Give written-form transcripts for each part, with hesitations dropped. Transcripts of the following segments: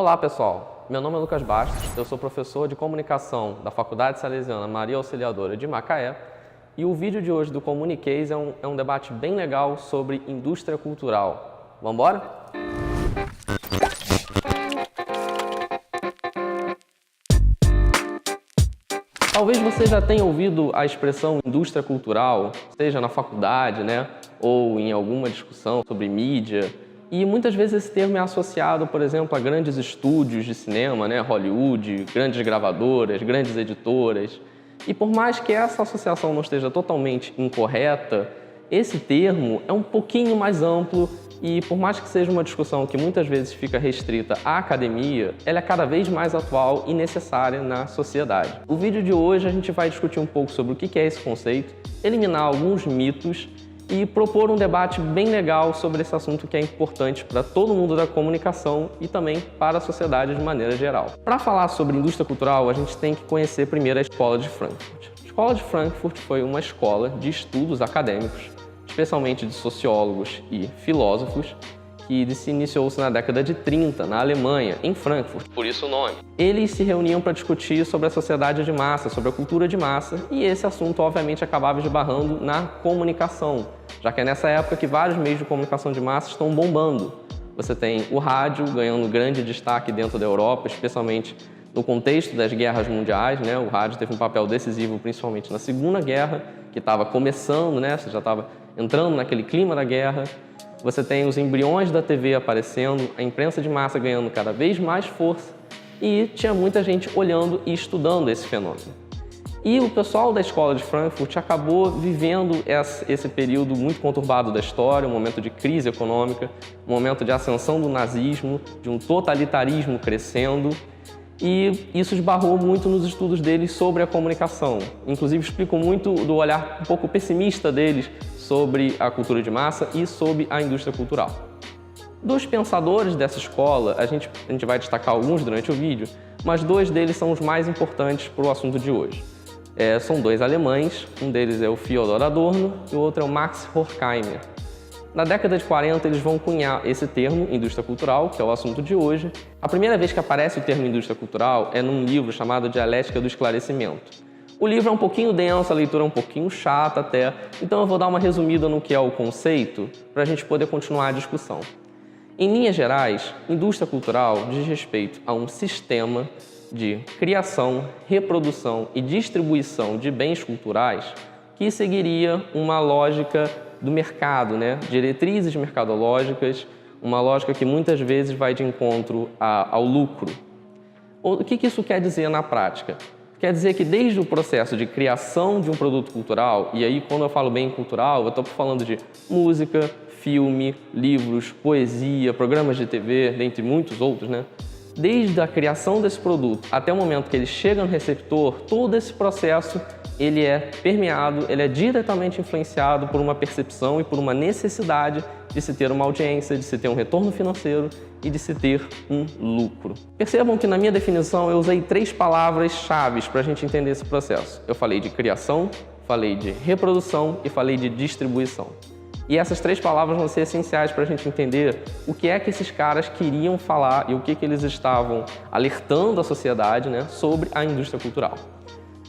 Olá pessoal, meu nome é Lucas Bastos, eu sou professor de comunicação da Faculdade Salesiana Maria Auxiliadora de Macaé e o vídeo de hoje do Comunicase é um debate bem legal sobre indústria cultural. Vamos embora? Talvez você já tenha ouvido a expressão indústria cultural, seja na faculdade, ou em alguma discussão sobre mídia. E muitas vezes esse termo é associado, por exemplo, a grandes estúdios de cinema, Hollywood, grandes gravadoras, grandes editoras. E por mais que essa associação não esteja totalmente incorreta, esse termo é um pouquinho mais amplo e por mais que seja uma discussão que muitas vezes fica restrita à academia, ela é cada vez mais atual e necessária na sociedade. No vídeo de hoje a gente vai discutir um pouco sobre o que é esse conceito, eliminar alguns mitos e propor um debate bem legal sobre esse assunto que é importante para todo mundo da comunicação e também para a sociedade de maneira geral. Para falar sobre indústria cultural, a gente tem que conhecer primeiro a Escola de Frankfurt. A Escola de Frankfurt foi uma escola de estudos acadêmicos, especialmente de sociólogos e filósofos, que se iniciou-se na década de 30, na Alemanha, em Frankfurt, por isso o nome. Eles se reuniam para discutir sobre a sociedade de massa, sobre a cultura de massa, e esse assunto, obviamente, acabava esbarrando na comunicação, já que é nessa época que vários meios de comunicação de massa estão bombando. Você tem o rádio ganhando grande destaque dentro da Europa, especialmente no contexto das guerras mundiais, O rádio teve um papel decisivo, principalmente na Segunda Guerra, que estava começando, Você já estava entrando naquele clima da guerra. Você tem os embriões da TV aparecendo, a imprensa de massa ganhando cada vez mais força e tinha muita gente olhando e estudando esse fenômeno. E o pessoal da Escola de Frankfurt acabou vivendo esse período muito conturbado da história, um momento de crise econômica, um momento de ascensão do nazismo, de um totalitarismo crescendo, e isso esbarrou muito nos estudos deles sobre a comunicação. Inclusive, explicam muito do olhar um pouco pessimista deles sobre a cultura de massa e sobre a indústria cultural. Dos pensadores dessa escola, a gente vai destacar alguns durante o vídeo, mas dois deles são os mais importantes para o assunto de hoje. São dois alemães, um deles é o Theodor Adorno e o outro é o Max Horkheimer. Na década de 40, eles vão cunhar esse termo, indústria cultural, que é o assunto de hoje. A primeira vez que aparece o termo indústria cultural é num livro chamado Dialética do Esclarecimento. O livro é um pouquinho denso, a leitura é um pouquinho chata até, então eu vou dar uma resumida no que é o conceito para a gente poder continuar a discussão. Em linhas gerais, indústria cultural diz respeito a um sistema de criação, reprodução e distribuição de bens culturais que seguiria uma lógica do mercado, diretrizes mercadológicas, uma lógica que muitas vezes vai de encontro ao lucro. O que isso quer dizer na prática? Quer dizer que desde o processo de criação de um produto cultural, e aí quando eu falo bem cultural, eu estou falando de música, filme, livros, poesia, programas de TV, dentre muitos outros, Desde a criação desse produto até o momento que ele chega no receptor, todo esse processo ele é permeado, ele é diretamente influenciado por uma percepção e por uma necessidade de se ter uma audiência, de se ter um retorno financeiro e de se ter um lucro. Percebam que na minha definição eu usei 3 palavras-chave para a gente entender esse processo. Eu falei de criação, falei de reprodução e falei de distribuição. E essas 3 palavras vão ser essenciais para a gente entender o que é que esses caras queriam falar e o que eles estavam alertando a sociedade sobre a indústria cultural.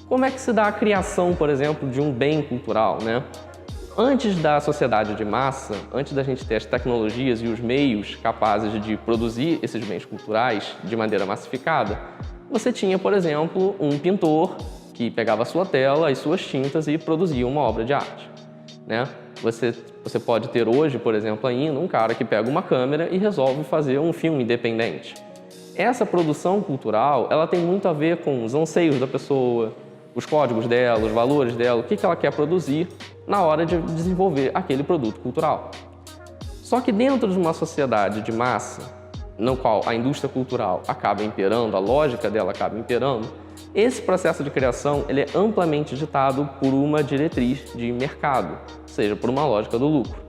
Como é que se dá a criação, por exemplo, de um bem cultural, Antes da sociedade de massa, antes da gente ter as tecnologias e os meios capazes de produzir esses bens culturais de maneira massificada, você tinha, por exemplo, um pintor que pegava a sua tela, as suas tintas e produzia uma obra de arte, Você pode ter hoje, por exemplo, ainda um cara que pega uma câmera e resolve fazer um filme independente. Essa produção cultural, ela tem muito a ver com os anseios da pessoa, os códigos dela, os valores dela, o que ela quer produzir na hora de desenvolver aquele produto cultural. Só que dentro de uma sociedade de massa, no qual a indústria cultural acaba imperando, a lógica dela acaba imperando, esse processo de criação ele é amplamente ditado por uma diretriz de mercado, ou seja, por uma lógica do lucro.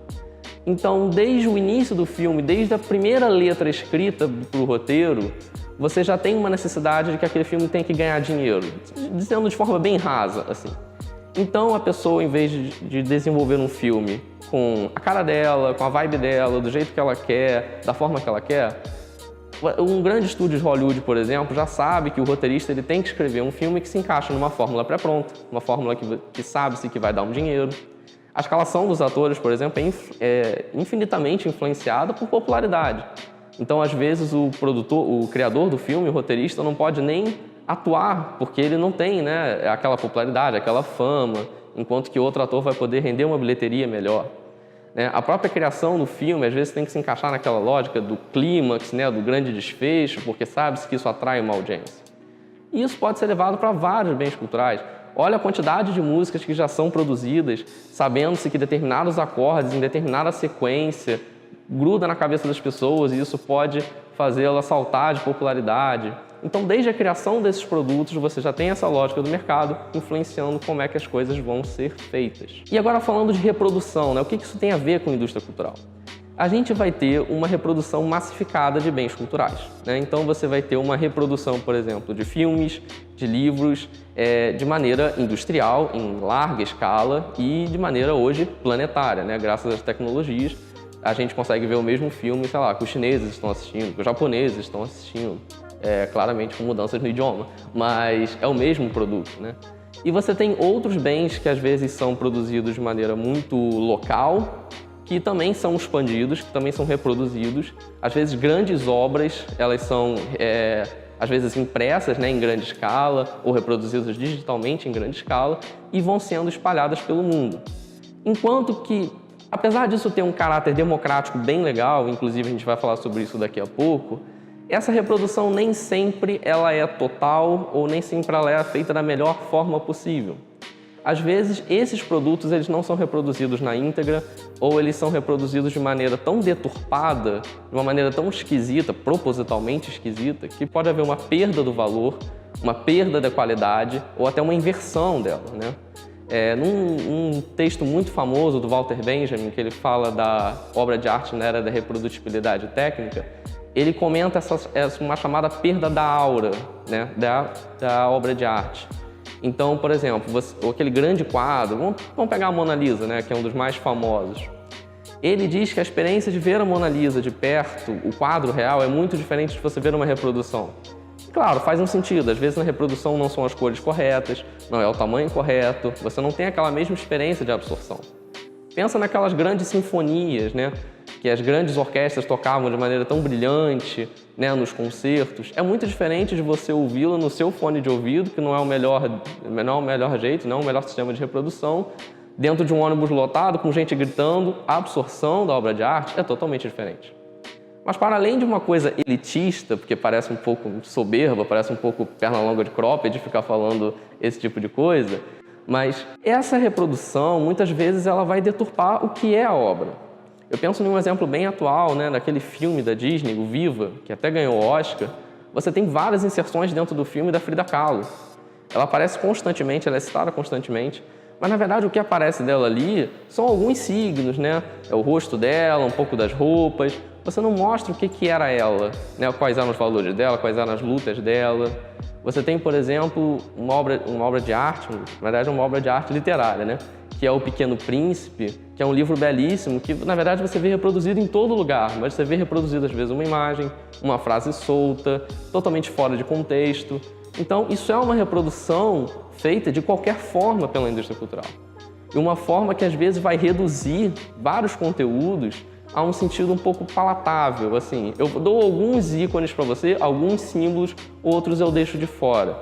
Então, desde o início do filme, desde a primeira letra escrita para o roteiro, você já tem uma necessidade de que aquele filme tem que ganhar dinheiro, dizendo de forma bem rasa, assim. Então, a pessoa, em vez de desenvolver um filme com a cara dela, com a vibe dela, do jeito que ela quer, da forma que ela quer, Um grande estúdio de Hollywood, por exemplo, já sabe que o roteirista ele tem que escrever um filme que se encaixa numa fórmula pré-pronta, uma fórmula que sabe-se que vai dar um dinheiro. A escalação dos atores, por exemplo, é infinitamente influenciada por popularidade. Então, às vezes, o criador do filme, o roteirista, não pode nem atuar, porque ele não tem, né, aquela popularidade, aquela fama, enquanto que outro ator vai poder render uma bilheteria melhor. A própria criação do filme, às vezes, tem que se encaixar naquela lógica do clímax, né, do grande desfecho, porque sabe-se que isso atrai uma audiência. E isso pode ser levado para vários bens culturais. Olha a quantidade de músicas que já são produzidas, sabendo-se que determinados acordes, em determinada sequência, gruda na cabeça das pessoas e isso pode fazê-la saltar de popularidade. Então, desde a criação desses produtos, você já tem essa lógica do mercado influenciando como é que as coisas vão ser feitas. E agora falando de reprodução, né? O que isso tem a ver com a indústria cultural? A gente vai ter uma reprodução massificada de bens culturais, né? Então, você vai ter uma reprodução, por exemplo, de filmes, de livros, de maneira industrial, em larga escala e de maneira hoje planetária, né? Graças às tecnologias, a gente consegue ver o mesmo filme, sei lá, que os chineses estão assistindo, que os japoneses estão assistindo. Claramente com mudanças no idioma, mas é o mesmo produto, né? E você tem outros bens que às vezes são produzidos de maneira muito local, que também são expandidos, que também são reproduzidos. Às vezes grandes obras, elas são às vezes impressas, né, em grande escala ou reproduzidas digitalmente em grande escala e vão sendo espalhadas pelo mundo. Enquanto que, apesar disso ter um caráter democrático bem legal, inclusive a gente vai falar sobre isso daqui a pouco, essa reprodução nem sempre ela é total ou nem sempre ela é feita da melhor forma possível. Às vezes, esses produtos eles não são reproduzidos na íntegra ou eles são reproduzidos de maneira tão deturpada, de uma maneira tão esquisita, propositalmente esquisita, que pode haver uma perda do valor, uma perda da qualidade ou até uma inversão dela, né? Num texto muito famoso do Walter Benjamin, que ele fala da obra de arte na era da reprodutibilidade técnica, ele comenta uma chamada perda da aura, né, da obra de arte. Então, por exemplo, aquele grande quadro, vamos pegar a Mona Lisa, né, que é um dos mais famosos. Ele diz que a experiência de ver a Mona Lisa de perto, o quadro real, é muito diferente de você ver uma reprodução. Claro, faz um sentido. Às vezes na reprodução não são as cores corretas, não é o tamanho correto, você não tem aquela mesma experiência de absorção. Pensa naquelas grandes sinfonias, né, que as grandes orquestras tocavam de maneira tão brilhante, né, nos concertos. É muito diferente de você ouvi-la no seu fone de ouvido, que não é o melhor jeito, não é o melhor sistema de reprodução, dentro de um ônibus lotado, com gente gritando. A absorção da obra de arte é totalmente diferente. Mas para além de uma coisa elitista, porque parece um pouco soberba, parece um pouco perna longa de cropped ficar falando esse tipo de coisa, mas essa reprodução, muitas vezes, ela vai deturpar o que é a obra. Eu penso em um exemplo bem atual, né, daquele filme da Disney, o Viva, que até ganhou o Oscar. Você tem várias inserções dentro do filme da Frida Kahlo. Ela aparece constantemente, ela é citada constantemente, mas na verdade o que aparece dela ali são alguns signos, né? É o rosto dela, um pouco das roupas. Você não mostra o que era ela, né? Quais eram os valores dela, quais eram as lutas dela. Você tem, por exemplo, uma obra de arte, na verdade uma obra de arte literária, né? Que é O Pequeno Príncipe, que é um livro belíssimo, que na verdade você vê reproduzido em todo lugar, mas você vê reproduzido às vezes uma imagem, uma frase solta, totalmente fora de contexto. Então isso é uma reprodução feita de qualquer forma pela indústria cultural. E uma forma que às vezes vai reduzir vários conteúdos a um sentido um pouco palatável, assim. Eu dou alguns ícones para você, alguns símbolos, outros eu deixo de fora.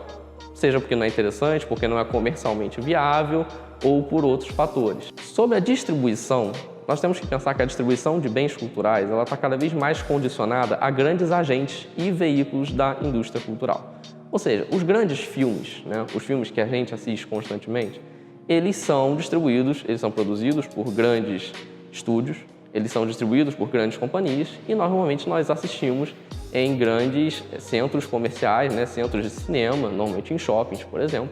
Seja porque não é interessante, porque não é comercialmente viável ou por outros fatores. Sobre a distribuição, nós temos que pensar que a distribuição de bens culturais ela está cada vez mais condicionada a grandes agentes e veículos da indústria cultural. Ou seja, os grandes filmes, né, os filmes que a gente assiste constantemente, eles são distribuídos, eles são produzidos por grandes estúdios, eles são distribuídos por grandes companhias e normalmente nós assistimos em grandes centros comerciais, né, centros de cinema, normalmente em shoppings, por exemplo.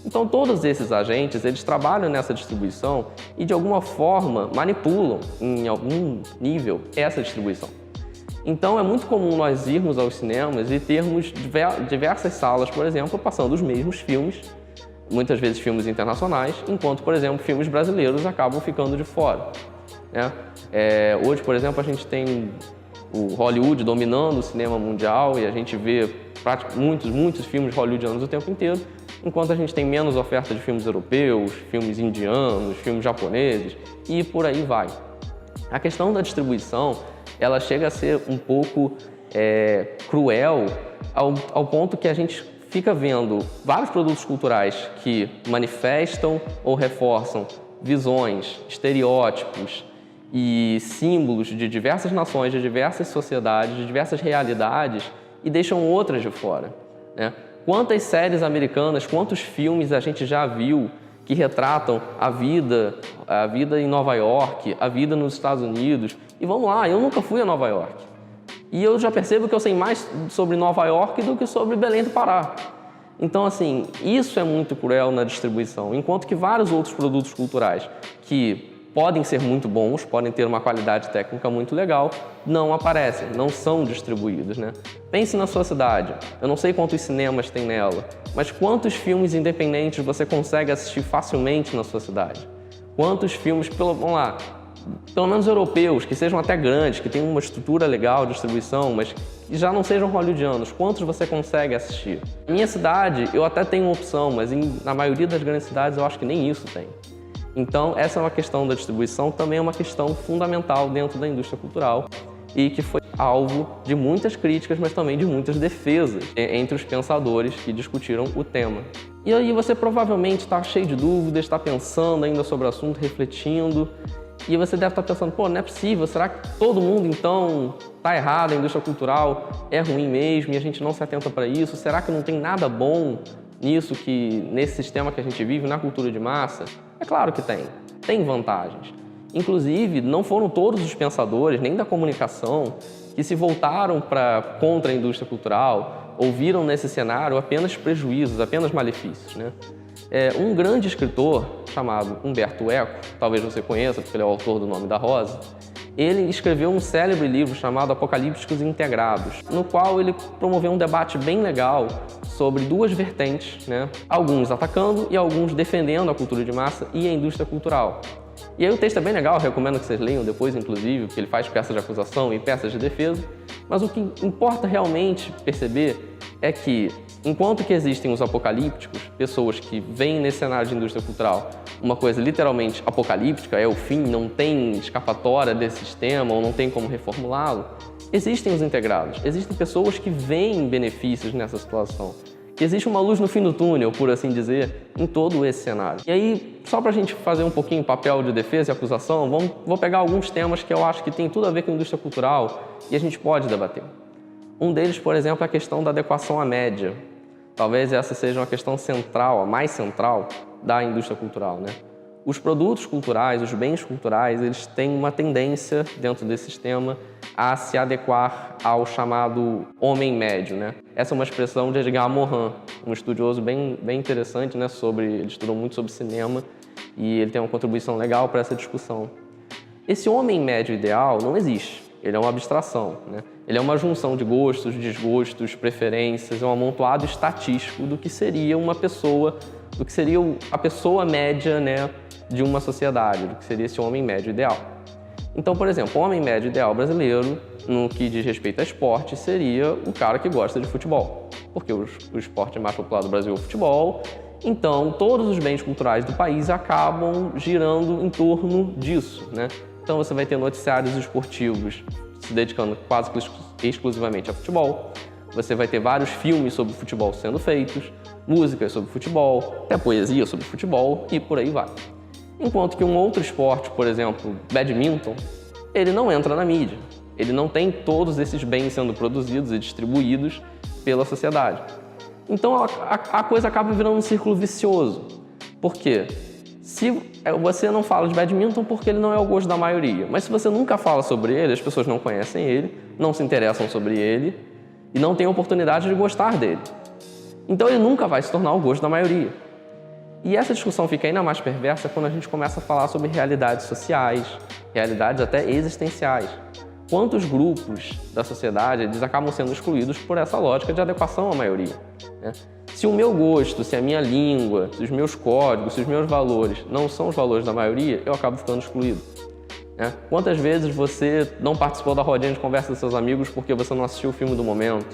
Então todos esses agentes, eles trabalham nessa distribuição e de alguma forma manipulam em algum nível essa distribuição. Então é muito comum nós irmos aos cinemas e termos diversas salas, por exemplo, passando os mesmos filmes, muitas vezes filmes internacionais, enquanto, por exemplo, filmes brasileiros acabam ficando de fora, né? Hoje, por exemplo, a gente tem o Hollywood dominando o cinema mundial e a gente vê muitos filmes hollywoodianos o tempo inteiro, enquanto a gente tem menos oferta de filmes europeus, filmes indianos, filmes japoneses e por aí vai. A questão da distribuição, ela chega a ser um pouco cruel ao ponto que a gente fica vendo vários produtos culturais que manifestam ou reforçam visões, estereótipos e símbolos de diversas nações, de diversas sociedades, de diversas realidades e deixam outras de fora, né? Quantas séries americanas, quantos filmes a gente já viu que retratam a vida em Nova York, a vida nos Estados Unidos? E vamos lá, eu nunca fui a Nova York. E eu já percebo que eu sei mais sobre Nova York do que sobre Belém do Pará. Então, assim, isso é muito cruel na distribuição, enquanto que vários outros produtos culturais que podem ser muito bons, podem ter uma qualidade técnica muito legal, não aparecem, não são distribuídos, né? Pense na sua cidade. Eu não sei quantos cinemas tem nela, mas quantos filmes independentes você consegue assistir facilmente na sua cidade? Quantos filmes, vamos lá, pelo menos europeus, que sejam até grandes, que tenham uma estrutura legal de distribuição, mas que já não sejam hollywoodianos, quantos você consegue assistir? Na minha cidade, eu até tenho uma opção, mas na maioria das grandes cidades eu acho que nem isso tem. Então, essa é uma questão da distribuição, também é uma questão fundamental dentro da indústria cultural e que foi alvo de muitas críticas, mas também de muitas defesas entre os pensadores que discutiram o tema. E aí você provavelmente está cheio de dúvidas, está pensando ainda sobre o assunto, refletindo, e você deve estar pensando, pô, não é possível, será que todo mundo então está errado, a indústria cultural é ruim mesmo e a gente não se atenta para isso? Será que não tem nada bom nisso, nesse sistema que a gente vive, na cultura de massa? É claro que tem vantagens. Inclusive, não foram todos os pensadores, nem da comunicação, que se voltaram contra a indústria cultural ou viram nesse cenário apenas prejuízos, apenas malefícios, né? Um grande escritor chamado Humberto Eco, talvez você conheça porque ele é o autor do Nome da Rosa, ele escreveu um célebre livro chamado Apocalípticos Integrados, no qual ele promoveu um debate bem legal sobre duas vertentes, né? Alguns atacando e alguns defendendo a cultura de massa e a indústria cultural. E aí o texto é bem legal, recomendo que vocês leiam depois, inclusive, porque ele faz peças de acusação e peças de defesa, mas o que importa realmente perceber é que, enquanto que existem os apocalípticos, pessoas que veem nesse cenário de indústria cultural uma coisa literalmente apocalíptica, é o fim, não tem escapatória desse sistema ou não tem como reformulá-lo, existem os integrados, existem pessoas que veem benefícios nessa situação. Existe uma luz no fim do túnel, por assim dizer, em todo esse cenário. E aí, só para a gente fazer um pouquinho papel de defesa e acusação, vou pegar alguns temas que eu acho que tem tudo a ver com a indústria cultural e a gente pode debater. Um deles, por exemplo, é a questão da adequação à média. Talvez essa seja uma questão central, a mais central da indústria cultural, né? Os produtos culturais, os bens culturais, eles têm uma tendência, dentro desse sistema, a se adequar ao chamado homem médio, né? Essa é uma expressão de Edgar Morin, um estudioso bem interessante, né? Ele estudou muito sobre cinema e ele tem uma contribuição legal para essa discussão. Esse homem médio ideal não existe, ele é uma abstração, né? Ele é uma junção de gostos, desgostos, preferências, é um amontoado estatístico do que seria uma pessoa, do que seria a pessoa média, né, de uma sociedade, do que seria esse homem médio ideal. Então, por exemplo, o homem médio ideal brasileiro, no que diz respeito a esporte, seria o cara que gosta de futebol, porque o esporte mais popular do Brasil é o futebol, então todos os bens culturais do país acabam girando em torno disso, né? Então você vai ter noticiários esportivos se dedicando quase exclusivamente a futebol, você vai ter vários filmes sobre futebol sendo feitos, músicas sobre futebol, até poesia sobre futebol e por aí vai. Enquanto que um outro esporte, por exemplo, badminton, ele não entra na mídia. Ele não tem todos esses bens sendo produzidos e distribuídos pela sociedade. Então a coisa acaba virando um círculo vicioso. Por quê? Se você não fala de badminton porque ele não é o gosto da maioria, mas se você nunca fala sobre ele, as pessoas não conhecem ele, não se interessam sobre ele e não têm oportunidade de gostar dele. Então ele nunca vai se tornar o gosto da maioria. E essa discussão fica ainda mais perversa quando a gente começa a falar sobre realidades sociais, realidades até existenciais. Quantos grupos da sociedade eles acabam sendo excluídos por essa lógica de adequação à maioria, né? Se o meu gosto, se a minha língua, se os meus códigos, se os meus valores não são os valores da maioria, eu acabo ficando excluído. né? Quantas vezes você não participou da rodinha de conversa dos seus amigos porque você não assistiu o filme do momento,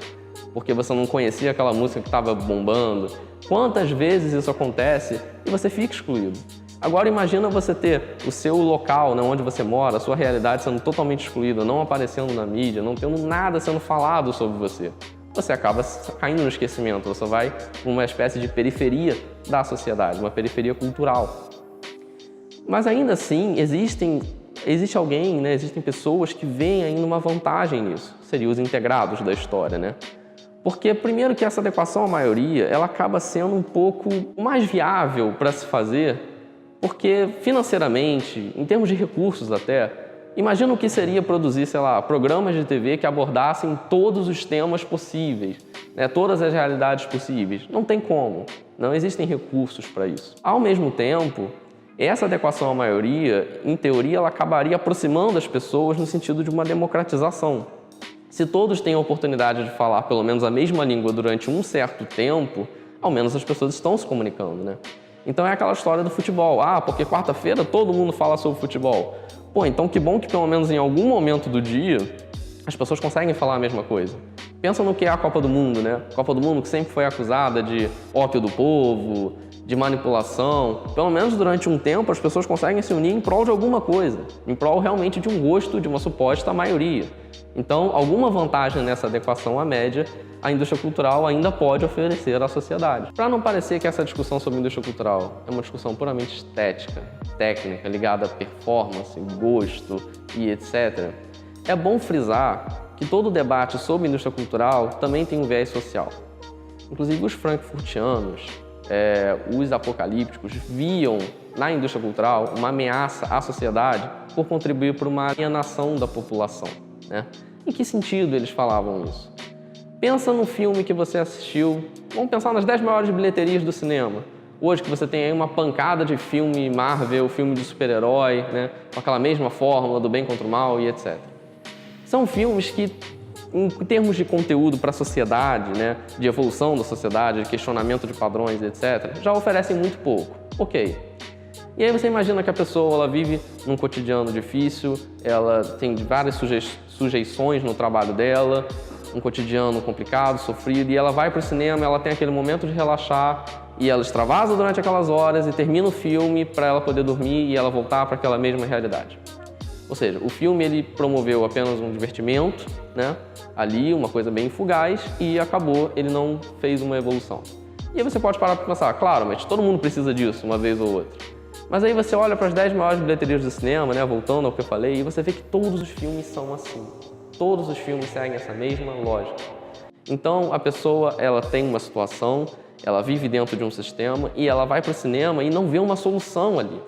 porque você não conhecia aquela música que estava bombando? Quantas vezes isso acontece e você fica excluído? Agora imagina você ter o seu local, né, onde você mora, a sua realidade sendo totalmente excluída, não aparecendo na mídia, não tendo nada sendo falado sobre você. Você acaba caindo no esquecimento, você vai para uma espécie de periferia da sociedade, uma periferia cultural. Mas ainda assim, existe alguém, né, existem pessoas que veem ainda uma vantagem nisso, seriam os integrados da história, né? Porque, primeiro, que essa adequação à maioria, ela acaba sendo um pouco mais viável para se fazer, porque financeiramente, em termos de recursos até, imagina o que seria produzir, sei lá, programas de TV que abordassem todos os temas possíveis, né, todas as realidades possíveis. Não tem como, não existem recursos para isso. Ao mesmo tempo, essa adequação à maioria, em teoria, ela acabaria aproximando as pessoas no sentido de uma democratização. Se todos têm a oportunidade de falar pelo menos a mesma língua durante um certo tempo, ao menos as pessoas estão se comunicando, né? Então é aquela história do futebol. Ah, porque quarta-feira todo mundo fala sobre futebol. Pô, então que bom que pelo menos em algum momento do dia as pessoas conseguem falar a mesma coisa. Pensa no que é a Copa do Mundo, né? A Copa do Mundo que sempre foi acusada de ópio do povo, de manipulação. Pelo menos durante um tempo as pessoas conseguem se unir em prol de alguma coisa, em prol realmente de um gosto de uma suposta maioria. Então, alguma vantagem nessa adequação à média, a indústria cultural ainda pode oferecer à sociedade. Para não parecer que essa discussão sobre indústria cultural é uma discussão puramente estética, técnica, ligada a performance, gosto e etc., é bom frisar que todo debate sobre indústria cultural também tem um viés social. Inclusive os frankfurtianos, os apocalípticos, viam na indústria cultural uma ameaça à sociedade por contribuir para uma alienação da população, né? Em que sentido eles falavam isso? Pensa no filme que você assistiu, vamos pensar nas 10 maiores bilheterias do cinema. Hoje que você tem aí uma pancada de filme Marvel, filme de super-herói, né? Com aquela mesma fórmula do bem contra o mal e etc. São filmes que, em termos de conteúdo para a sociedade, né? De evolução da sociedade, de questionamento de padrões, etc., já oferecem muito pouco. Ok. E aí você imagina que a pessoa ela vive num cotidiano difícil, ela tem várias sujeições no trabalho dela, um cotidiano complicado, sofrido, e ela vai para o cinema, ela tem aquele momento de relaxar e ela extravasa durante aquelas horas e termina o filme para ela poder dormir e ela voltar para aquela mesma realidade. Ou seja, o filme ele promoveu apenas um divertimento, né? Ali, uma coisa bem fugaz, e acabou, ele não fez uma evolução. E aí você pode parar para pensar, claro, mas todo mundo precisa disso uma vez ou outra. Mas aí você olha para as 10 maiores bilheterias do cinema, né, voltando ao que eu falei, e você vê que todos os filmes são assim. Todos os filmes seguem essa mesma lógica. Então, a pessoa ela tem uma situação, ela vive dentro de um sistema e ela vai para o cinema e não vê uma solução ali,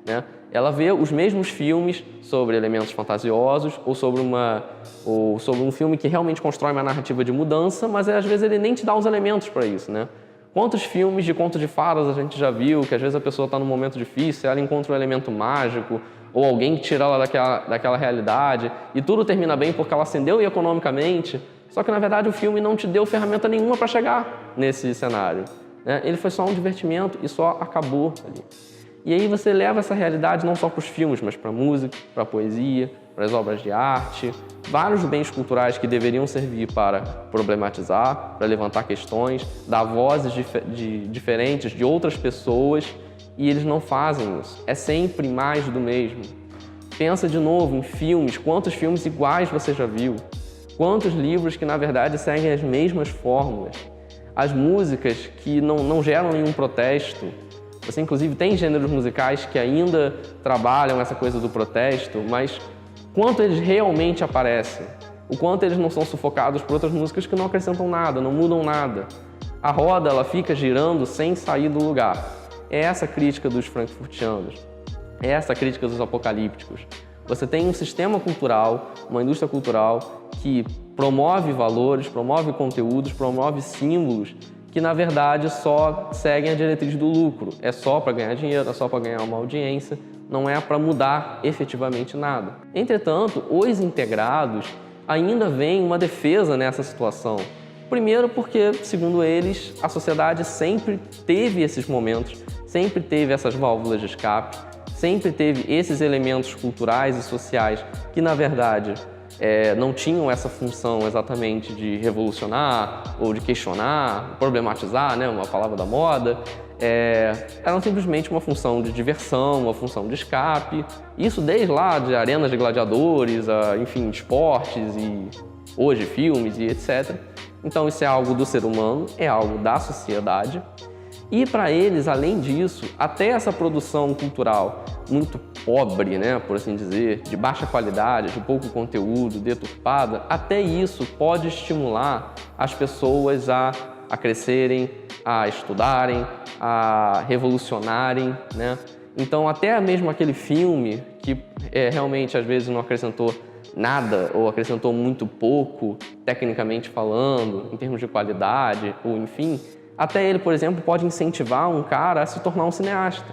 né? Ela vê os mesmos filmes sobre elementos fantasiosos ou sobre um filme que realmente constrói uma narrativa de mudança, mas às vezes ele nem te dá os elementos para isso, né? Quantos filmes de conto de fadas a gente já viu, que às vezes a pessoa está num momento difícil, ela encontra um elemento mágico, ou alguém que tira ela daquela realidade, e tudo termina bem porque ela ascendeu economicamente, só que na verdade o filme não te deu ferramenta nenhuma para chegar nesse cenário, né? Ele foi só um divertimento e só acabou ali. E aí você leva essa realidade não só para os filmes, mas para a música, para a poesia, para as obras de arte, vários bens culturais que deveriam servir para problematizar, para levantar questões, dar vozes diferentes de outras pessoas, e eles não fazem isso. É sempre mais do mesmo. Pensa de novo em filmes, quantos filmes iguais você já viu? Quantos livros que na verdade seguem as mesmas fórmulas? As músicas que não geram nenhum protesto. Você inclusive tem gêneros musicais que ainda trabalham essa coisa do protesto, mas quanto eles realmente aparecem, o quanto eles não são sufocados por outras músicas que não acrescentam nada, não mudam nada. A roda ela fica girando sem sair do lugar. É essa a crítica dos frankfurtianos, é essa a crítica dos apocalípticos. Você tem um sistema cultural, uma indústria cultural que promove valores, promove conteúdos, promove símbolos que na verdade só seguem a diretriz do lucro. É só para ganhar dinheiro, é só para ganhar uma audiência, não é para mudar efetivamente nada. Entretanto, os integrados ainda veem uma defesa nessa situação. Primeiro porque, segundo eles, a sociedade sempre teve esses momentos, sempre teve essas válvulas de escape, sempre teve esses elementos culturais e sociais que, na verdade, não tinham essa função exatamente de revolucionar ou de questionar, problematizar, né, uma palavra da moda. Eram simplesmente uma função de diversão, uma função de escape. Isso desde lá de arenas de gladiadores, enfim, esportes e hoje filmes e etc. Então isso é algo do ser humano, é algo da sociedade. E para eles, além disso, até essa produção cultural muito pobre, né, por assim dizer, de baixa qualidade, de pouco conteúdo, deturpada, até isso pode estimular as pessoas a crescerem, a estudarem, a revolucionarem, né? Então até mesmo aquele filme que realmente às vezes não acrescentou nada ou acrescentou muito pouco, tecnicamente falando, em termos de qualidade ou enfim, até ele, por exemplo, pode incentivar um cara a se tornar um cineasta,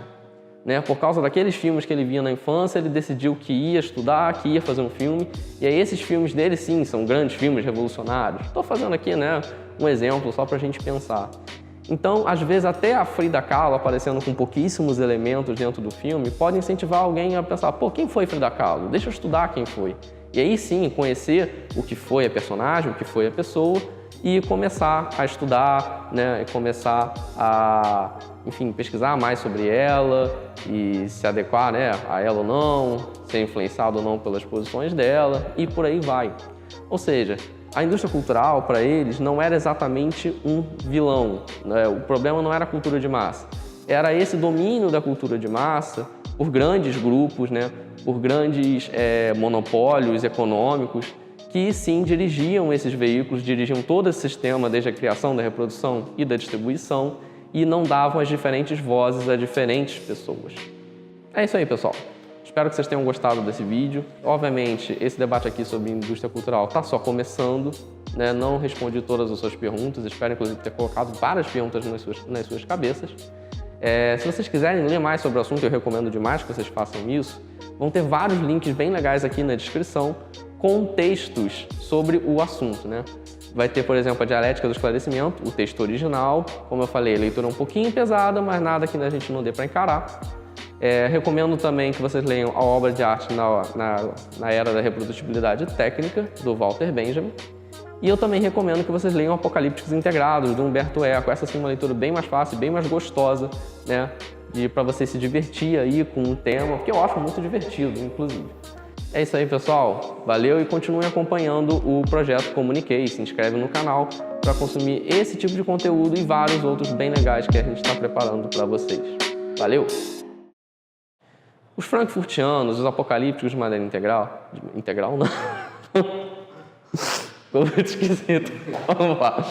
né? Por causa daqueles filmes que ele via na infância, ele decidiu que ia estudar, que ia fazer um filme, e aí esses filmes dele, sim, são grandes filmes revolucionários. Estou fazendo aqui, né, um exemplo só para a gente pensar. Então, às vezes, até a Frida Kahlo aparecendo com pouquíssimos elementos dentro do filme pode incentivar alguém a pensar, pô, quem foi Frida Kahlo? Deixa eu estudar quem foi. E aí sim, conhecer o que foi a personagem, o que foi a pessoa e começar a estudar, né, e começar a, enfim, pesquisar mais sobre ela e se adequar, né, a ela ou não, ser influenciado ou não pelas posições dela e por aí vai. Ou seja, a indústria cultural, para eles, não era exatamente um vilão, né? O problema não era a cultura de massa, era esse domínio da cultura de massa por grandes grupos, né? Por grandes monopólios econômicos que, sim, dirigiam esses veículos, dirigiam todo esse sistema, desde a criação, da reprodução e da distribuição, e não davam as diferentes vozes a diferentes pessoas. É isso aí, pessoal. Espero que vocês tenham gostado desse vídeo. Obviamente, esse debate aqui sobre indústria cultural está só começando, né? Não respondi todas as suas perguntas, espero inclusive ter colocado várias perguntas nas suas cabeças. Se vocês quiserem ler mais sobre o assunto, eu recomendo demais que vocês façam isso. Vão ter vários links bem legais aqui na descrição com textos sobre o assunto, né? Vai ter, por exemplo, a Dialética do Esclarecimento, o texto original. Como eu falei, a leitura é um pouquinho pesada, mas nada que a gente não dê para encarar. Recomendo também que vocês leiam a obra de arte na Era da Reprodutibilidade Técnica, do Walter Benjamin. E eu também recomendo que vocês leiam Apocalípticos Integrados, do Humberto Eco. Essa sim é uma leitura bem mais fácil, bem mais gostosa, né? Para você se divertir aí com um tema, que eu acho muito divertido, inclusive. É isso aí, pessoal. Valeu e continuem acompanhando o projeto Comuniquei. Se inscreve no canal para consumir esse tipo de conteúdo e vários outros bem legais que a gente está preparando para vocês. Valeu! Os frankfurtianos, os apocalípticos de maneira integral... Integral não? Ficou muito esquisito. Vamos lá.